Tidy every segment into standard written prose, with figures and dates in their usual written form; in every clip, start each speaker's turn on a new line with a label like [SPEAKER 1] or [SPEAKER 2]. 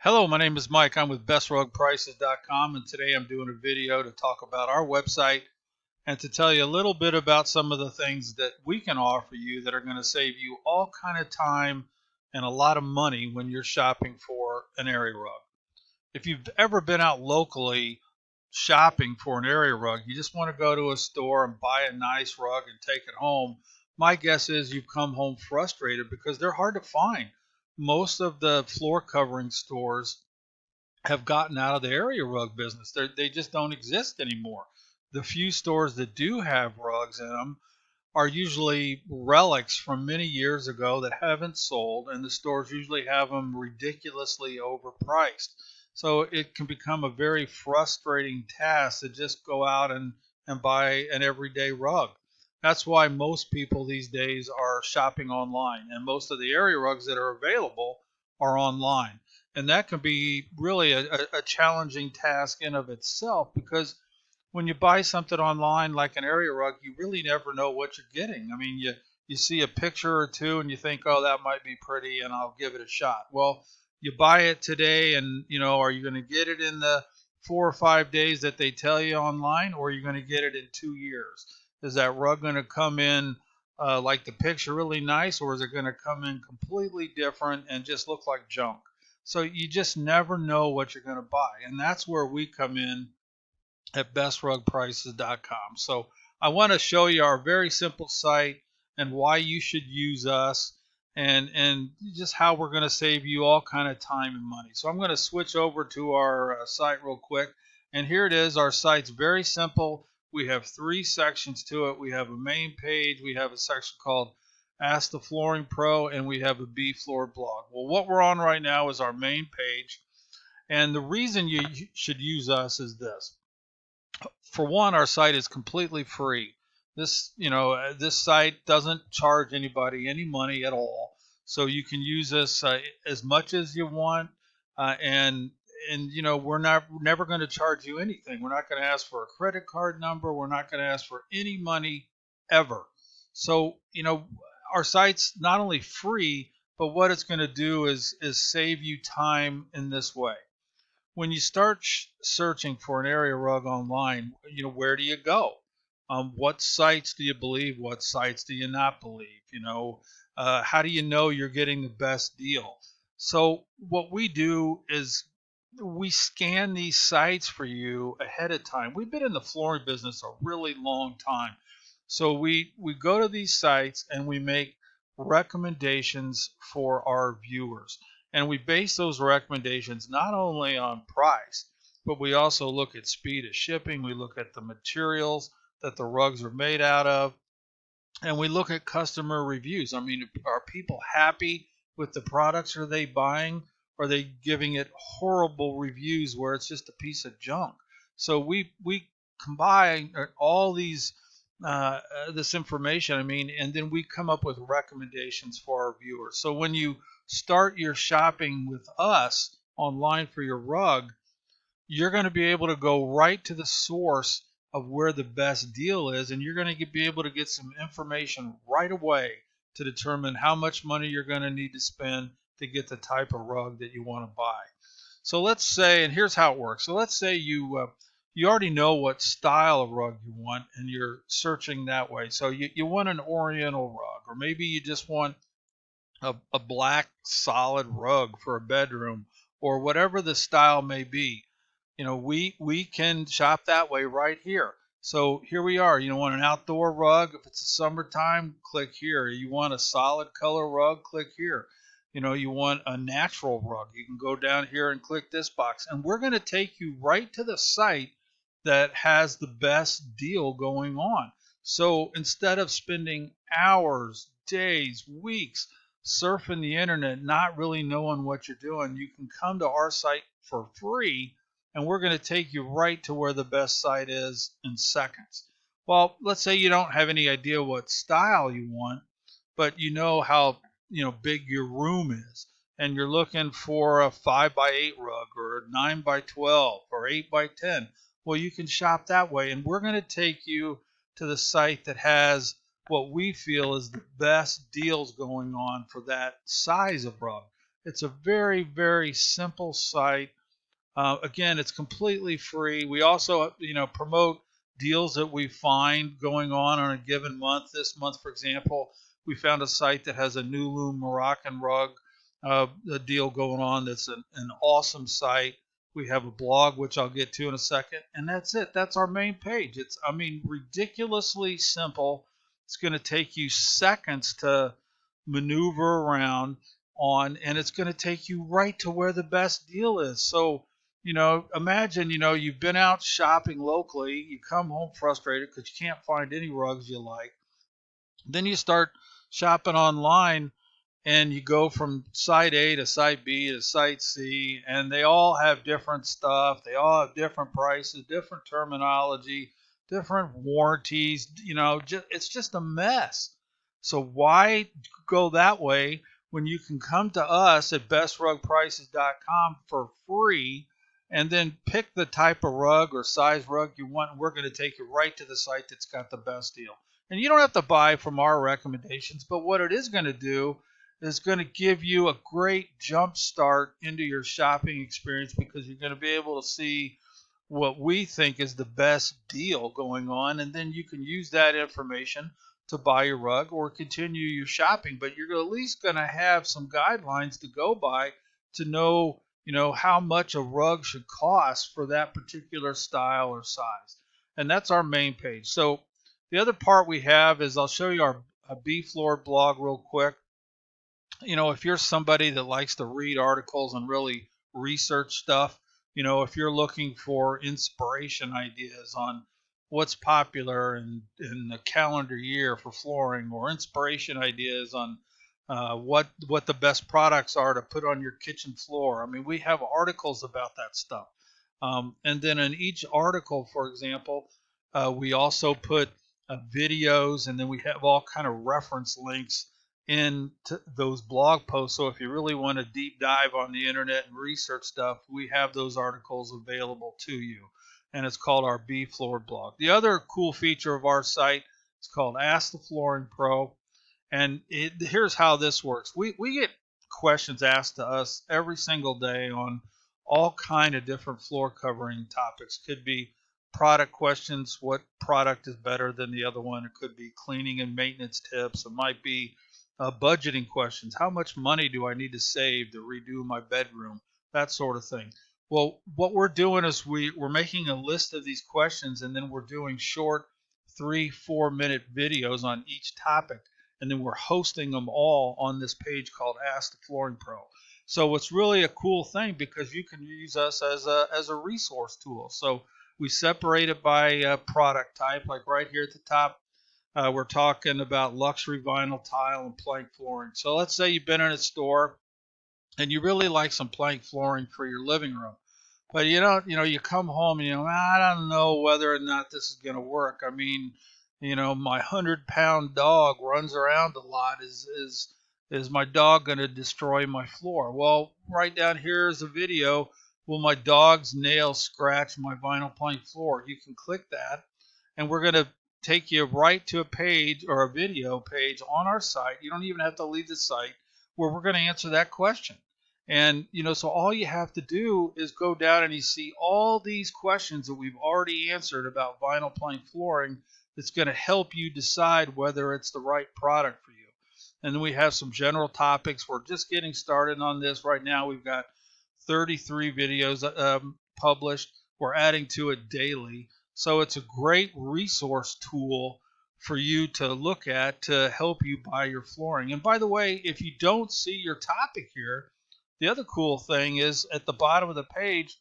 [SPEAKER 1] Hello, my name is Mike. I'm with bestrugprices.com, and today I'm doing a video to talk about our website and to tell you a little bit about some of the things that we can offer you that are going to save you all kind of time and a lot of money when you're shopping for an area rug. If you've ever been out locally shopping for an area rug, you just want to go to a store and buy a nice rug and take it home. My guess is you've come home frustrated because they're hard to find. Most of the floor covering stores have gotten out of the area rug business. They just don't exist anymore. The few stores that do have rugs in them are usually relics from many years ago that haven't sold, and the stores usually have them ridiculously overpriced. So it can become a very frustrating task to just go out and buy an everyday rug. That's why most people these days are shopping online, and most of the area rugs that are available are online. And that can be really a challenging task in of itself, because when you buy something online like an area rug, you really never know what you're getting. I mean, you see a picture or two and you think, oh, that might be pretty and I'll give it a shot. Well, you buy it today and, are you going to get it in the 4 or 5 days that they tell you online, or are you going to get it in 2 years? Is that rug going to come in like the picture really nice, or is it going to come in completely different and just look like junk? So you just never know what you're going to buy. And that's where we come in at bestrugprices.com. So I want to show you our very simple site and why you should use us, and just how we're going to save you all kind of time and money. So I'm going to switch over to our site real quick, and here it is. Our site's very simple. We have 3 sections to it. We have a main page, we have a section called Ask the Flooring Pro, and we have a Be Floored blog. Well, what we're on right now is our main page, and the reason you should use us is this. For one, our site is completely free. This site doesn't charge anybody any money at all, so you can use us as much as you want, and we're never going to charge you anything. We're not going to ask for a credit card number. We're not going to ask for any money ever. So our site's not only free, but what it's going to do is save you time in this way. When you start searching for an area rug online, where do you go? What sites do you believe? What sites do you not believe? How do you know you're getting the best deal? So what we do is we scan these sites for you ahead of time. We've been in the flooring business a really long time. So we go to these sites and we make recommendations for our viewers. And we base those recommendations not only on price, but we also look at speed of shipping. We look at the materials that the rugs are made out of, and we look at customer reviews. I mean, are people happy with the products? Are they buying? Are they giving it horrible reviews where it's just a piece of junk? So we combine all these this information, and then we come up with recommendations for our viewers. So when you start your shopping with us online for your rug, you're going to be able to go right to the source of where the best deal is, and you're going to be able to get some information right away to determine how much money you're going to need to spend to get the type of rug that you want to buy. So let's say, and here's how it works. So let's say you already know what style of rug you want, and you're searching that way. So you want an oriental rug, or maybe you just want a black solid rug for a bedroom, or whatever the style may be. We can shop that way right here. So here we are. You want an outdoor rug? If it's the summertime, click here. You want a solid color rug? Click here. You want a natural rug? You can go down here and click this box, and we're going to take you right to the site that has the best deal going on. So instead of spending hours, days, weeks surfing the internet, not really knowing what you're doing, you can come to our site for free, and we're going to take you right to where the best site is in seconds. Well, let's say you don't have any idea what style you want, but you know how big your room is, and you're looking for a 5x8 rug, or a 9x12, or 8x10. Well, you can shop that way, and we're going to take you to the site that has what we feel is the best deals going on for that size of rug. It's a very, very simple site. Again, it's completely free. We also, promote deals that we find going on a given month. This month, for example, we found a site that has a new loom Moroccan rug a deal going on. That's an awesome site. We have a blog, which I'll get to in a second, and that's it. That's our main page. It's, I mean, ridiculously simple. It's going to take you seconds to maneuver around on, and it's going to take you right to where the best deal is. So, imagine, you've been out shopping locally, you come home frustrated because you can't find any rugs you like. Then you start shopping online and you go from site A to site B to site C, and they all have different stuff. They all have different prices, different terminology, different warranties. It's just a mess. So why go that way when you can come to us at bestrugprices.com for free and then pick the type of rug or size rug you want, and we're going to take you right to the site that's got the best deal. And you don't have to buy from our recommendations, but what it is going to do is going to give you a great jump start into your shopping experience, because you're going to be able to see what we think is the best deal going on, and then you can use that information to buy your rug or continue your shopping. But you're at least going to have some guidelines to go by to know, how much a rug should cost for that particular style or size. And that's our main page. So the other part we have is, I'll show you our B-Floor blog real quick. If you're somebody that likes to read articles and really research stuff, if you're looking for inspiration ideas on what's popular in the calendar year for flooring, or inspiration ideas on what the best products are to put on your kitchen floor, I mean, we have articles about that stuff. And then in each article, for example, we also put videos, and then we have all kind of reference links in those blog posts. So if you really want to deep dive on the internet and research stuff, we have those articles available to you. And it's called our B-Floor blog. The other cool feature of our site is called Ask the Flooring Pro. And here's how this works. We get questions asked to us every single day on all kind of different floor covering topics. Could be product questions, what product is better than the other one. It could be cleaning and maintenance tips. It might be budgeting questions. How much money do I need to save to redo my bedroom? That sort of thing. Well, what we're doing is we're making a list of these questions, and then we're doing short 3-4 minute videos on each topic, and then we're hosting them all on this page called Ask the Flooring Pro. So it's really a cool thing, because you can use us as a resource tool. So we separate it by product type, like right here at the top. We're talking about luxury vinyl tile and plank flooring. So let's say you've been in a store and you really like some plank flooring for your living room, but you come home and I don't know whether or not this is going to work. I mean, my 100-pound dog runs around a lot. Is my dog going to destroy my floor? Well, right down here is a video. Will my dog's nails scratch my vinyl plank floor? You can click that, and we're going to take you right to a page or a video page on our site. You don't even have to leave the site, where we're going to answer that question. And, so all you have to do is go down and you see all these questions that we've already answered about vinyl plank flooring that's going to help you decide whether it's the right product for you. And then we have some general topics. We're just getting started on this right now. We've got 33 videos published. We're adding to it daily. So it's a great resource tool for you to look at to help you buy your flooring. And by the way, if you don't see your topic here, the other cool thing is at the bottom of the page,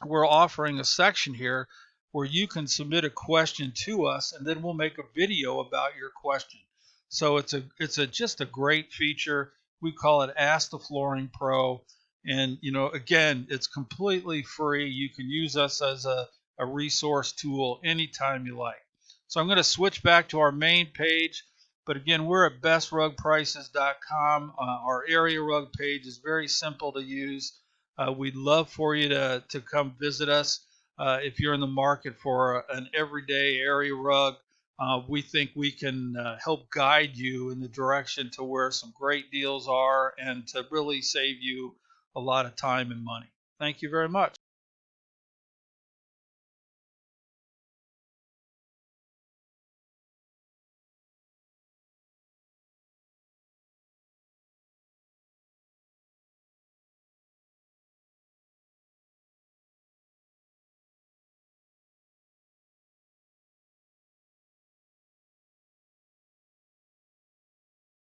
[SPEAKER 1] we're offering a section here where you can submit a question to us, and then we'll make a video about your question. So it's just a great feature. We call it Ask the Flooring Pro. And, again, it's completely free. You can use us as a resource tool anytime you like. So I'm going to switch back to our main page. But again, we're at bestrugprices.com. Our area rug page is very simple to use. We'd love for you to come visit us if you're in the market for an everyday area rug. we think we can help guide you in the direction to where some great deals are and to really save you a lot of time and money. Thank you very much.